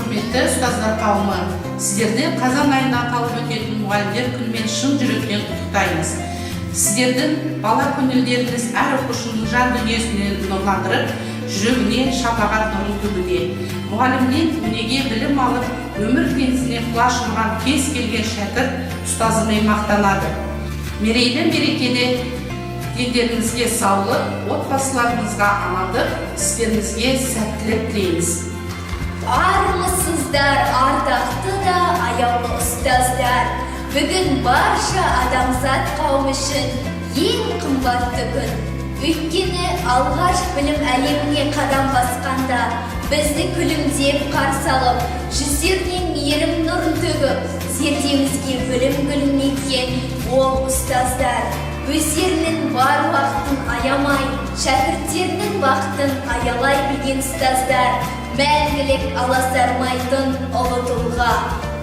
Құрметті ұстаздар қауымы, сіздерді қазан айында аталып өтетін мұғалімдер күнімен шын жүректен құттықтаймыз. Сіздердің бала көңілдеріңіз әр оқушының жан дүниесін нұрландырып, жүрегіне шапағат нұрын төгуде. Мұғалімнен өнеге білім алып, өмір теңізіне құлаш ұрған кез келген шәкірт ұстазымен мақтанады. Мерейлі мерекеде дендеріңізге саулық, отбасыларыңызға амандық, істеріңізге сәттілік тілейміз. Армысыздар, ардақты да аяулы ұстаздар. Бүгін барша адамзат қауымы үшін ең қымбатты күн. Өйткені алғаш білім әлеміне қадам басқанда бізді күлімдеп қарсы алып, жүздерінен мейірім нұрын төгіп, зердемізге білім гүлін еккен ол ұстаздар. Өздерінің бар уақытын аямай, шәкірттерінің бақытын аялай білген ұстаздар, мәңгілік аласармайтын ұлы тұлға.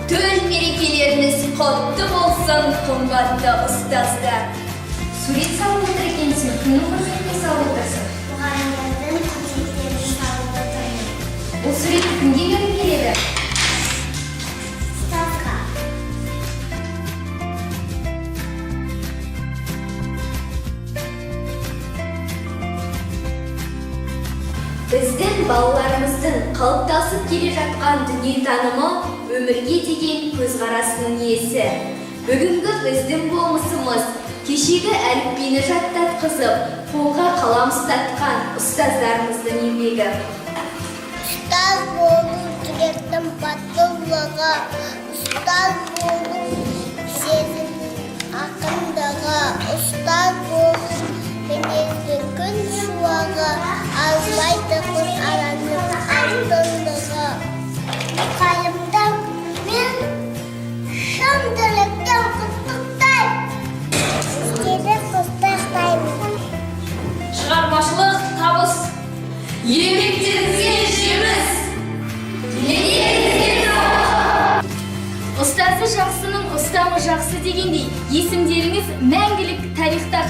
Төл мерекелеріңіз құтты болсын, қымбатты ұстаздар. Сурет салып отыр екенсің, кімнің құрметіне салып отырсың? Мұғалімдердің құрметтерін салып отырмын. Бұл суретті кімге беріп келеді? Ұстазға. Біздің балаларымыздың қалыптасып келе жатқан дүниетанымы өмірге деген көзқарасының иесі. Бүгінгі біздің болмысымыз кешегі әліпбині жаттатқызып, қолға қалам ұстатқан ұстаздарымыздың еңбегі. Ұстаз болу жүректің батылдығы, ұстаз болу сезімнің ақындығы, ұстаз болу мінездің күн шуағы, азбайды Құр-Аранның алтындығы. Мұғалімдер мен шын жүректен құттықтаймын. Сіздерді құттықтаймын. Шығармашылық табыс, еңбектеріңізге жеміс. Ұстазы жақсының ұстамы жақсы дегендей, есімдеріңіз мәңгілік тарихта